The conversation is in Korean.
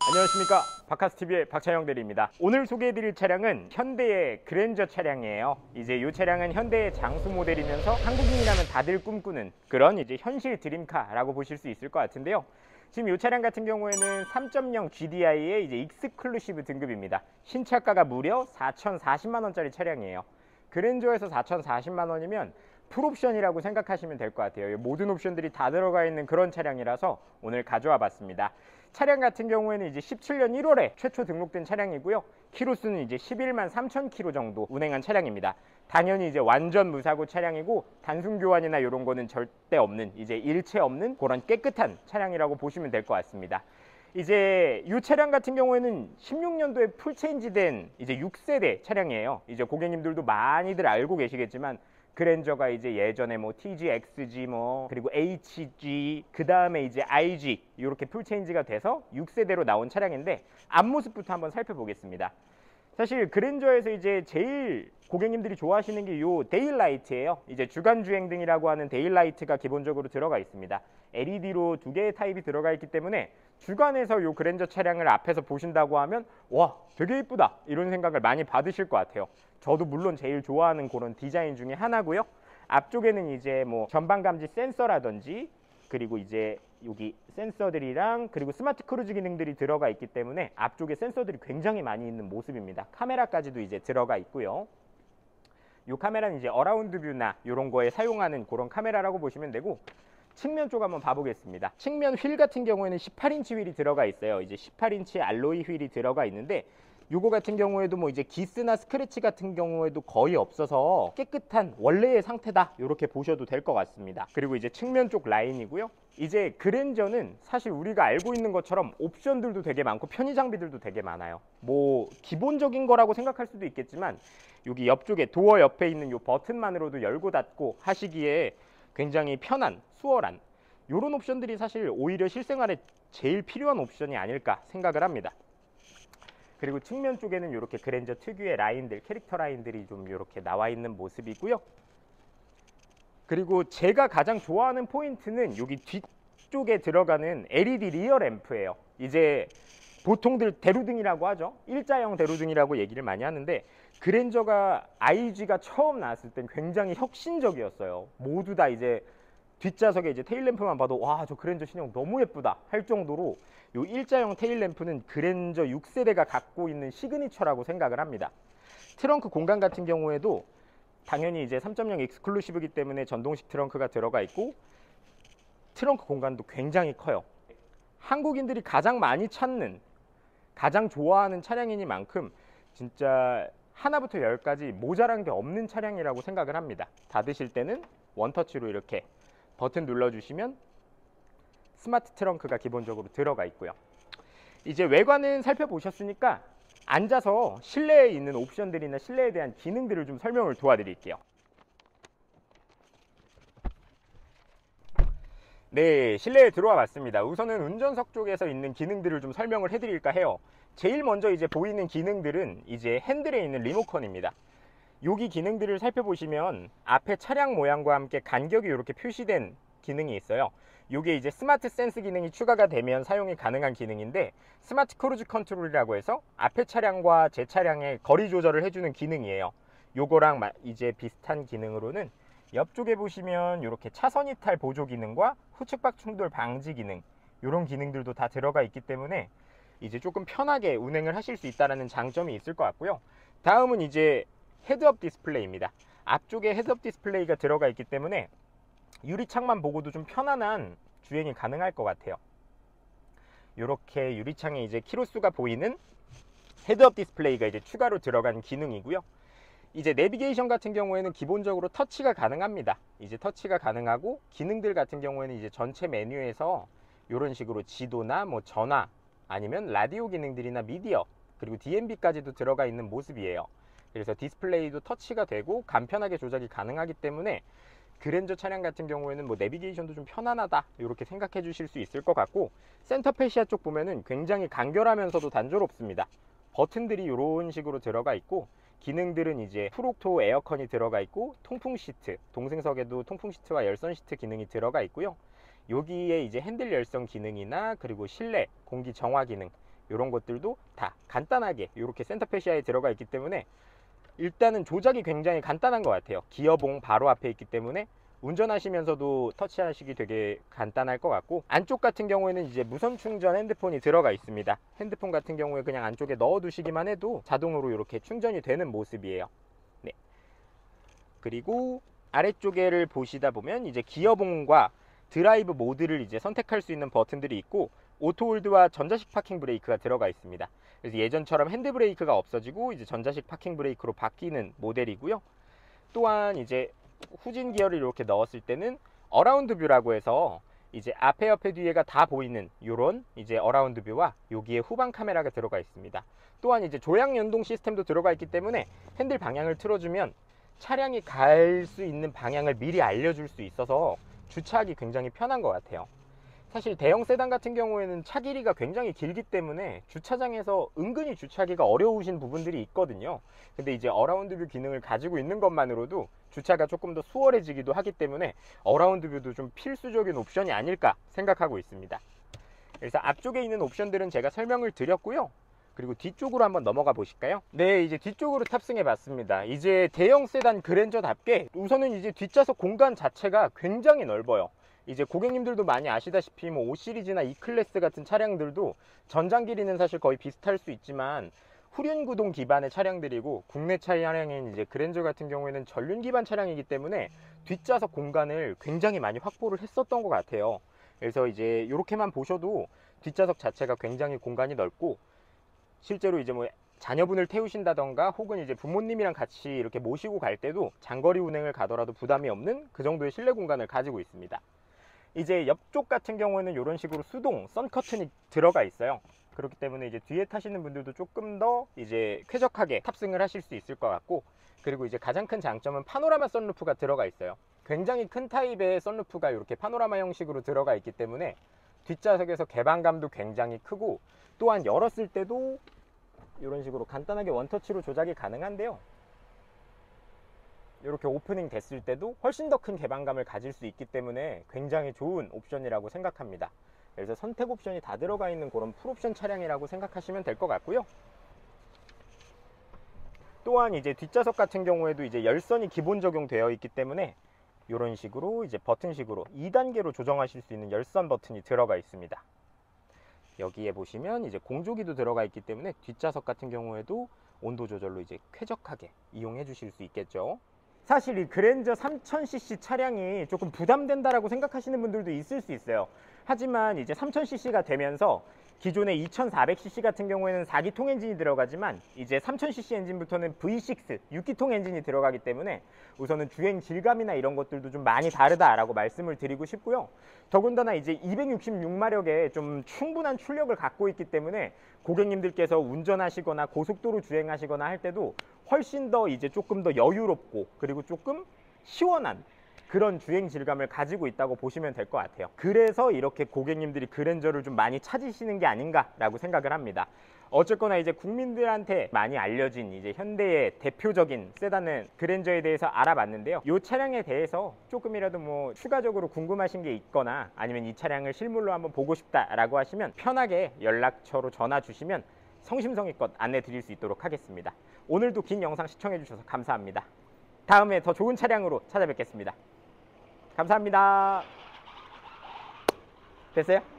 안녕하십니까, 바카스TV의 박찬영 대리입니다. 오늘 소개해드릴 차량은 현대의 그랜저 차량이에요. 이제 이 차량은 현대의 장수 모델이면서 한국인이라면 다들 꿈꾸는 그런 이제 현실 드림카라고 보실 수 있을 것 같은데요. 지금 이 차량 같은 경우에는 3.0 GDI의 이제 익스클루시브 등급입니다. 신차가가 무려 4,040만 원짜리 차량이에요. 그랜저에서 4,040만 원이면 풀옵션이라고 생각하시면 될 것 같아요. 모든 옵션들이 다 들어가 있는 그런 차량이라서 오늘 가져와 봤습니다. 차량 같은 경우에는 이제 17년 1월에 최초 등록된 차량이고요. 키로수는 이제 11만 3천 킬로 정도 운행한 차량입니다. 당연히 이제 완전 무사고 차량이고 단순 교환이나 이런 거는 절대 없는, 이제 일체 없는 그런 깨끗한 차량이라고 보시면 될 것 같습니다. 이제 이 차량 같은 경우에는 16년도에 풀체인지된 이제 6세대 차량이에요. 이제 고객님들도 많이들 알고 계시겠지만 그랜저가 이제 예전에 뭐 TG, XG 그리고 HG, 그 다음에 이제 IG 이렇게 풀체인지가 돼서 6세대로 나온 차량인데 앞모습부터 한번 살펴보겠습니다. 사실 그랜저에서 이제 제일 고객님들이 좋아하시는 게 요 데일라이트예요. 이제 주간 주행등이라고 하는 데일라이트가 기본적으로 들어가 있습니다. LED로 두 개의 타입이 들어가 있기 때문에 주간에서 요 그랜저 차량을 앞에서 보신다고 하면 와, 되게 이쁘다 이런 생각을 많이 받으실 것 같아요. 저도 물론 제일 좋아하는 그런 디자인 중에 하나고요. 앞쪽에는 이제 뭐 전방 감지 센서라든지 그리고 이제 여기 센서들이랑 그리고 스마트 크루즈 기능들이 들어가 있기 때문에 앞쪽에 센서들이 굉장히 많이 있는 모습입니다. 카메라까지도 이제 들어가 있고요. 이 카메라는 이제 어라운드 뷰나 이런 거에 사용하는 그런 카메라라고 보시면 되고, 측면 쪽 한번 봐보겠습니다. 측면 휠 같은 경우에는 18인치 휠이 들어가 있어요. 이제 18인치 알로이 휠이 들어가 있는데 요거 같은 경우에도 뭐 이제 기스나 스크래치 같은 경우에도 거의 없어서 깨끗한 원래의 상태다 이렇게 보셔도 될 것 같습니다. 그리고 이제 측면 쪽 라인이고요. 이제 그랜저는 사실 우리가 알고 있는 것처럼 옵션들도 되게 많고 편의 장비들도 되게 많아요. 뭐 기본적인 거라고 생각할 수도 있겠지만 여기 옆쪽에 도어 옆에 있는 요 버튼만으로도 열고 닫고 하시기에 굉장히 편한, 수월한 이런 옵션들이 사실 오히려 실생활에 제일 필요한 옵션이 아닐까 생각을 합니다. 그리고 측면 쪽에는 이렇게 그랜저 특유의 라인들, 캐릭터 라인들이 좀 이렇게 나와 있는 모습이고요. 그리고 제가 가장 좋아하는 포인트는 여기 뒤쪽에 들어가는 LED 리어 램프예요. 이제 보통들 대루등이라고 하죠. 일자형 대루등이라고 얘기를 많이 하는데 그랜저가 IG가 처음 나왔을 땐 굉장히 혁신적이었어요. 모두 다 이제 뒷좌석에 이제 테일램프만 봐도 와, 저 그랜저 신형 너무 예쁘다 할 정도로 이 일자형 테일램프는 그랜저 6세대가 갖고 있는 시그니처라고 생각을 합니다. 트렁크 공간 같은 경우에도 당연히 이제 3.0 익스클루시브이기 때문에 전동식 트렁크가 들어가 있고 트렁크 공간도 굉장히 커요. 한국인들이 가장 많이 찾는, 가장 좋아하는 차량이니만큼 진짜 하나부터 열까지 모자란 게 없는 차량이라고 생각을 합니다. 닫으실 때는 원터치로 이렇게 버튼 눌러주시면 스마트 트렁크가 기본적으로 들어가 있고요. 이제 외관은 살펴보셨으니까 앉아서 실내에 있는 옵션들이나 실내에 대한 기능들을 좀 설명을 도와드릴게요. 네, 실내에 들어와 봤습니다. 우선은 운전석 쪽에서 있는 기능들을 좀 설명을 해드릴까 해요. 제일 먼저 이제 보이는 기능들은 이제 핸들에 있는 리모컨입니다. 여기 기능들을 살펴보시면 앞에 차량 모양과 함께 간격이 이렇게 표시된 기능이 있어요. 이게 이제 스마트 센스 기능이 추가가 되면 사용이 가능한 기능인데 스마트 크루즈 컨트롤이라고 해서 앞에 차량과 제 차량의 거리 조절을 해주는 기능이에요. 요거랑 이제 비슷한 기능으로는 옆쪽에 보시면 이렇게 차선 이탈 보조 기능과 후측박 충돌 방지 기능, 이런 기능들도 다 들어가 있기 때문에 이제 조금 편하게 운행을 하실 수 있다는 장점이 있을 것 같고요. 다음은 이제 헤드업 디스플레이입니다. 앞쪽에 헤드업 디스플레이가 들어가 있기 때문에 유리창만 보고도 좀 편안한 주행이 가능할 것 같아요. 이렇게 유리창에 이제 키로수가 보이는 헤드업 디스플레이가 이제 추가로 들어간 기능이고요. 이제 내비게이션 같은 경우에는 기본적으로 터치가 가능합니다. 이제 터치가 가능하고 기능들 같은 경우에는 이제 전체 메뉴에서 이런 식으로 지도나 뭐 전화 아니면 라디오 기능들이나 미디어 그리고 DMB까지도 들어가 있는 모습이에요. 그래서 디스플레이도 터치가 되고 간편하게 조작이 가능하기 때문에 그랜저 차량 같은 경우에는 뭐 내비게이션도 좀 편안하다 이렇게 생각해 주실 수 있을 것 같고, 센터 페시아 쪽 보면은 굉장히 간결하면서도 단조롭습니다. 버튼들이 이런 식으로 들어가 있고 기능들은 이제 프록토 에어컨이 들어가 있고 통풍 시트, 동승석에도 통풍 시트와 열선 시트 기능이 들어가 있고요. 여기에 이제 핸들 열선 기능이나 그리고 실내 공기 정화 기능 이런 것들도 다 간단하게 이렇게 센터 페시아에 들어가 있기 때문에 일단은 조작이 굉장히 간단한 것 같아요. 기어봉 바로 앞에 있기 때문에 운전하시면서도 터치하시기 되게 간단할 것 같고, 안쪽 같은 경우에는 이제 무선 충전 핸드폰이 들어가 있습니다. 핸드폰 같은 경우에 그냥 안쪽에 넣어 두시기만 해도 자동으로 이렇게 충전이 되는 모습이에요. 네. 그리고 아래쪽에를 보시다 보면 이제 기어봉과 드라이브 모드를 이제 선택할 수 있는 버튼들이 있고, 오토홀드와 전자식 파킹 브레이크가 들어가 있습니다. 그래서 예전처럼 핸드 브레이크가 없어지고 이제 전자식 파킹 브레이크로 바뀌는 모델이고요. 또한 이제 후진 기어를 이렇게 넣었을 때는 어라운드 뷰라고 해서 이제 앞에 옆에 뒤에가 다 보이는 요런 이제 어라운드 뷰와 여기에 후방 카메라가 들어가 있습니다. 또한 이제 조향 연동 시스템도 들어가 있기 때문에 핸들 방향을 틀어주면 차량이 갈 수 있는 방향을 미리 알려줄 수 있어서 주차하기 굉장히 편한 것 같아요. 사실 대형 세단 같은 경우에는 차 길이가 굉장히 길기 때문에 주차장에서 은근히 주차하기가 어려우신 부분들이 있거든요. 근데 이제 어라운드 뷰 기능을 가지고 있는 것만으로도 주차가 조금 더 수월해지기도 하기 때문에 어라운드 뷰도 좀 필수적인 옵션이 아닐까 생각하고 있습니다. 그래서 앞쪽에 있는 옵션들은 제가 설명을 드렸고요. 그리고 뒤쪽으로 한번 넘어가 보실까요? 네, 이제 뒤쪽으로 탑승해 봤습니다. 이제 대형 세단 그랜저답게 우선은 이제 뒷좌석 공간 자체가 굉장히 넓어요. 이제 고객님들도 많이 아시다시피 뭐 5 시리즈나 E클래스 같은 차량들도 전장 길이는 사실 거의 비슷할 수 있지만 후륜 구동 기반의 차량들이고, 국내 차량인 이제 그랜저 같은 경우에는 전륜 기반 차량이기 때문에 뒷좌석 공간을 굉장히 많이 확보를 했었던 것 같아요. 그래서 이제 이렇게만 보셔도 뒷좌석 자체가 굉장히 공간이 넓고, 실제로 이제 뭐 자녀분을 태우신다던가 혹은 이제 부모님이랑 같이 이렇게 모시고 갈 때도 장거리 운행을 가더라도 부담이 없는 그 정도의 실내 공간을 가지고 있습니다. 이제 옆쪽 같은 경우에는 이런 식으로 수동 선 커튼이 들어가 있어요. 그렇기 때문에 이제 뒤에 타시는 분들도 조금 더 이제 쾌적하게 탑승을 하실 수 있을 것 같고, 그리고 이제 가장 큰 장점은 파노라마 선루프가 들어가 있어요. 굉장히 큰 타입의 선루프가 이렇게 파노라마 형식으로 들어가 있기 때문에 뒷좌석에서 개방감도 굉장히 크고, 또한 열었을 때도 이런 식으로 간단하게 원터치로 조작이 가능한데요, 이렇게 오프닝 됐을 때도 훨씬 더 큰 개방감을 가질 수 있기 때문에 굉장히 좋은 옵션이라고 생각합니다. 그래서 선택 옵션이 다 들어가 있는 그런 풀옵션 차량이라고 생각하시면 될 것 같고요. 또한 이제 뒷좌석 같은 경우에도 이제 열선이 기본 적용되어 있기 때문에 이런 식으로 이제 버튼식으로 2단계로 조정하실 수 있는 열선 버튼이 들어가 있습니다. 여기에 보시면 이제 공조기도 들어가 있기 때문에 뒷좌석 같은 경우에도 온도 조절로 이제 쾌적하게 이용해 주실 수 있겠죠. 사실 이 그랜저 3000cc 차량이 조금 부담된다라고 생각하시는 분들도 있을 수 있어요. 하지만 이제 3000cc가 되면서 기존의 2400cc 같은 경우에는 4기통 엔진이 들어가지만 이제 3000cc 엔진부터는 V6 6기통 엔진이 들어가기 때문에 우선은 주행 질감이나 이런 것들도 좀 많이 다르다라고 말씀을 드리고 싶고요. 더군다나 이제 266마력의 좀 충분한 출력을 갖고 있기 때문에 고객님들께서 운전하시거나 고속도로 주행하시거나 할 때도 훨씬 더 이제 조금 더 여유롭고 그리고 조금 시원한 그런 주행 질감을 가지고 있다고 보시면 될 것 같아요. 그래서 이렇게 고객님들이 그랜저를 좀 많이 찾으시는 게 아닌가라고 생각을 합니다. 어쨌거나 이제 국민들한테 많이 알려진 이제 현대의 대표적인 세단은 그랜저에 대해서 알아봤는데요. 이 차량에 대해서 조금이라도 뭐 추가적으로 궁금하신 게 있거나 아니면 이 차량을 실물로 한번 보고 싶다라고 하시면 편하게 연락처로 전화 주시면 성심성의껏 안내 드릴 수 있도록 하겠습니다. 오늘도 긴 영상 시청해 주셔서 감사합니다. 다음에 더 좋은 차량으로 찾아뵙겠습니다. 감사합니다. 됐어요?